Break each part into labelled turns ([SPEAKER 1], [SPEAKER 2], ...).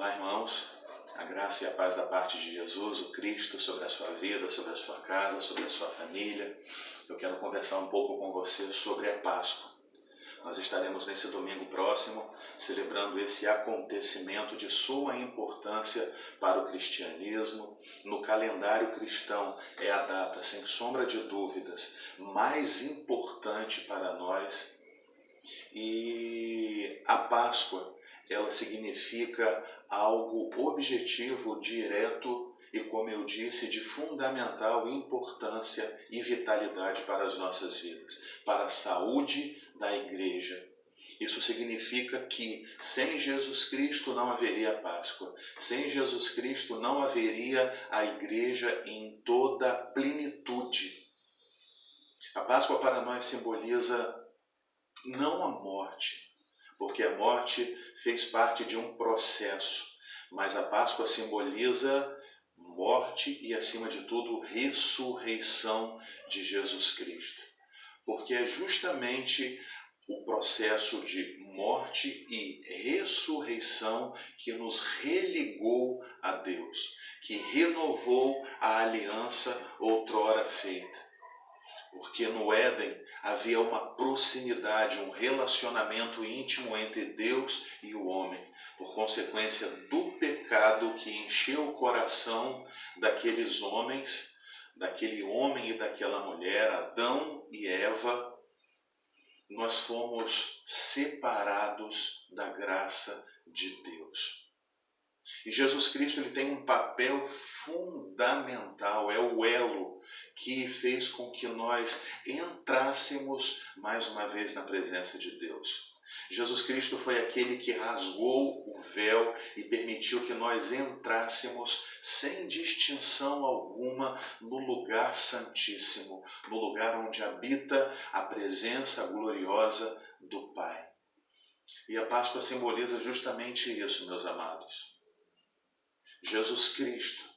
[SPEAKER 1] Olá, irmãos. A graça e a paz da parte de Jesus, o Cristo, sobre a sua vida, sobre a sua casa, sobre a sua família. Eu quero conversar um pouco com você sobre a Páscoa. Nós estaremos nesse domingo próximo celebrando esse acontecimento de suma importância para o cristianismo. No calendário cristão é a data, sem sombra de dúvidas, mais importante para nós. E a Páscoa, ela significa algo objetivo, direto e, como eu disse, de fundamental importância e vitalidade para as nossas vidas, para a saúde da igreja. Isso significa que sem Jesus Cristo não haveria Páscoa. Sem Jesus Cristo não haveria a igreja em toda a plenitude. A Páscoa para nós simboliza não a morte, porque a morte fez parte de um processo, mas a Páscoa simboliza morte e, acima de tudo, ressurreição de Jesus Cristo. Porque é justamente o processo de morte e ressurreição que nos religou a Deus, que renovou a aliança outrora feita. Porque no Éden havia uma proximidade, um relacionamento íntimo entre Deus e o homem, por consequência do pecado que encheu o coração daqueles homens, daquele homem e daquela mulher, Adão e Eva. Nós fomos separados da graça de Deus. E Jesus Cristo ele tem um papel fundamental, é o elo que fez com que nós entrássemos mais uma vez na presença de Deus. Jesus Cristo foi aquele que rasgou o véu e permitiu que nós entrássemos sem distinção alguma no lugar santíssimo, no lugar onde habita a presença gloriosa do Pai. E a Páscoa simboliza justamente isso, meus amados. Jesus Cristo,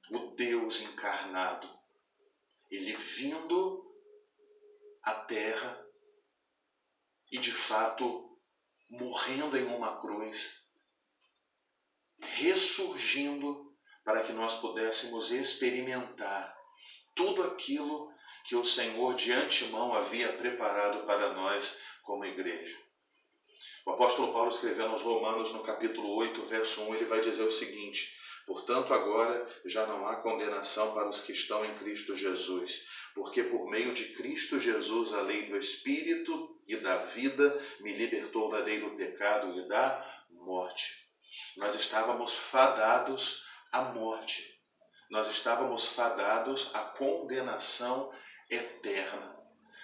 [SPEAKER 1] o Deus encarnado, ele vindo à terra e de fato morrendo em uma cruz, ressurgindo para que nós pudéssemos experimentar tudo aquilo que o Senhor de antemão havia preparado para nós como igreja. O apóstolo Paulo, escrevendo aos Romanos no capítulo 8, verso 1, ele vai dizer o seguinte: portanto, agora já não há condenação para os que estão em Cristo Jesus, porque por meio de Cristo Jesus a lei do Espírito e da vida me libertou da lei do pecado e da morte. Nós estávamos fadados à morte. Nós estávamos fadados à condenação eterna.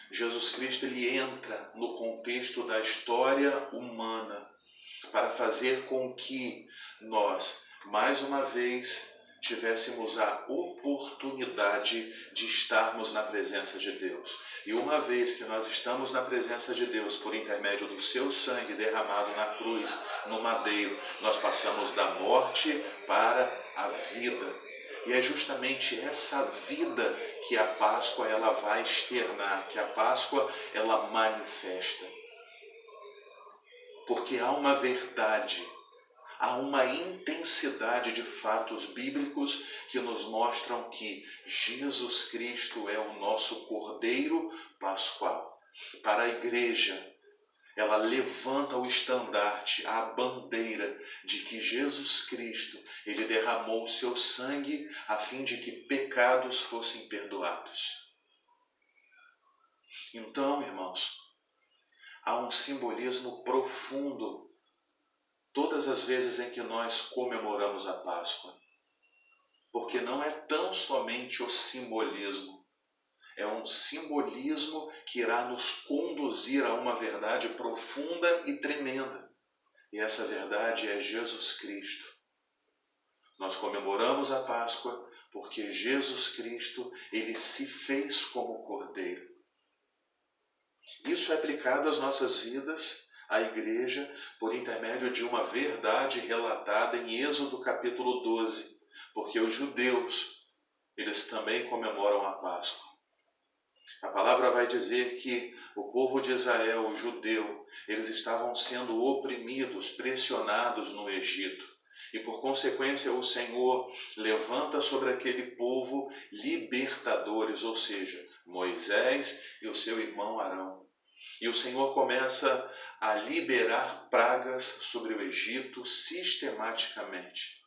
[SPEAKER 1] Jesus Cristo ele entra no contexto da história humana para fazer com que nós, mais uma vez, tivéssemos a oportunidade de estarmos na presença de Deus. E uma vez que nós estamos na presença de Deus por intermédio do seu sangue derramado na cruz, no madeiro, nós passamos da morte para a vida. E é justamente essa vida que a Páscoa ela vai externar, que a Páscoa ela manifesta. Porque há uma verdade, há uma intensidade de fatos bíblicos que nos mostram que Jesus Cristo é o nosso Cordeiro Pascual. Para a igreja, ela levanta o estandarte, a bandeira de que Jesus Cristo, ele derramou o seu sangue a fim de que pecados fossem perdoados. Então, irmãos, há um simbolismo profundo todas as vezes em que nós comemoramos a Páscoa. Porque não é tão somente o simbolismo, é um simbolismo que irá nos conduzir a uma verdade profunda e tremenda. E essa verdade é Jesus Cristo. Nós comemoramos a Páscoa porque Jesus Cristo, ele se fez como Cordeiro. Isso é aplicado às nossas vidas, à igreja, por intermédio de uma verdade relatada em Êxodo capítulo 12. Porque os judeus, eles também comemoram a Páscoa. A palavra vai dizer que o povo de Israel, o judeu, eles estavam sendo oprimidos, pressionados no Egito. E por consequência o Senhor levanta sobre aquele povo libertadores, ou seja, Moisés e o seu irmão Arão. E o Senhor começa a liberar pragas sobre o Egito sistematicamente.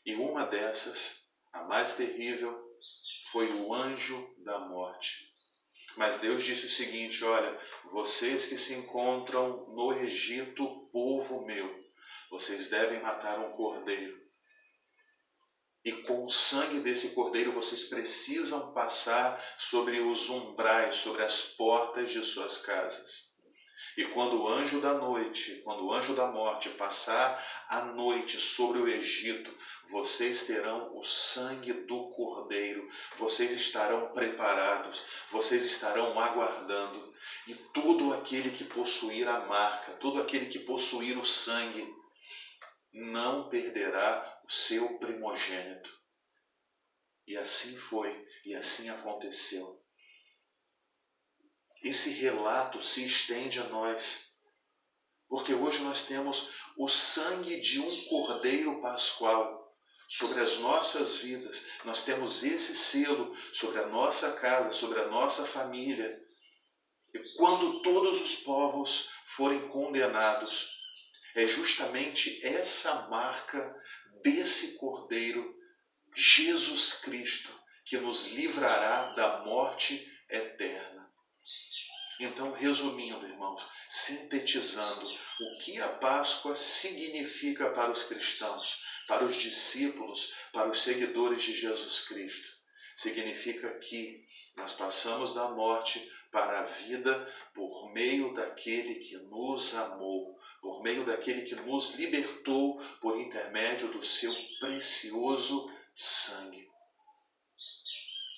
[SPEAKER 1] E uma dessas, a mais terrível, foi o anjo da morte. Mas Deus disse o seguinte: olha, vocês que se encontram no Egito, povo meu, vocês devem matar um cordeiro. E com o sangue desse cordeiro vocês precisam passar sobre os umbrais, sobre as portas de suas casas. E quando o anjo da noite, quando o anjo da morte passar a noite sobre o Egito, vocês terão o sangue do cordeiro, vocês estarão preparados, vocês estarão aguardando. E todo aquele que possuir a marca, todo aquele que possuir o sangue, não perderá o seu primogênito. E assim foi, e assim aconteceu. Esse relato se estende a nós, porque hoje nós temos o sangue de um cordeiro pascual sobre as nossas vidas. Nós temos esse selo sobre a nossa casa, sobre a nossa família. E quando todos os povos forem condenados, é justamente essa marca desse cordeiro, Jesus Cristo, que nos livrará da morte eterna. Então, resumindo, irmãos, sintetizando, o que a Páscoa significa para os cristãos, para os discípulos, para os seguidores de Jesus Cristo? Significa que nós passamos da morte para a vida por meio daquele que nos amou, por meio daquele que nos libertou por intermédio do seu precioso sangue.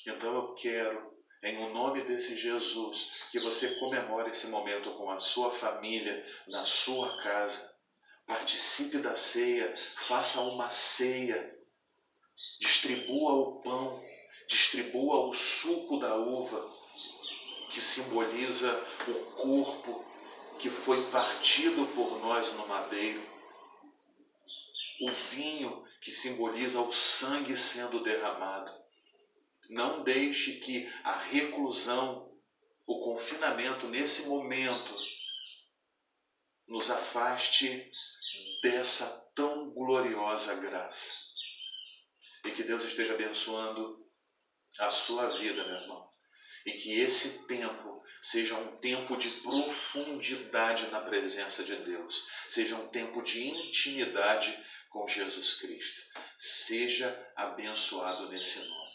[SPEAKER 1] Então eu quero, em o nome desse Jesus, que você comemore esse momento com a sua família, na sua casa. Participe da ceia, faça uma ceia, distribua o pão, distribua o suco da uva, que simboliza o corpo que foi partido por nós no madeiro, o vinho que simboliza o sangue sendo derramado. Não deixe que a reclusão, o confinamento nesse momento nos afaste dessa tão gloriosa graça. E que Deus esteja abençoando a sua vida, meu irmão. E que esse tempo seja um tempo de profundidade na presença de Deus. Seja um tempo de intimidade com Jesus Cristo. Seja abençoado nesse nome.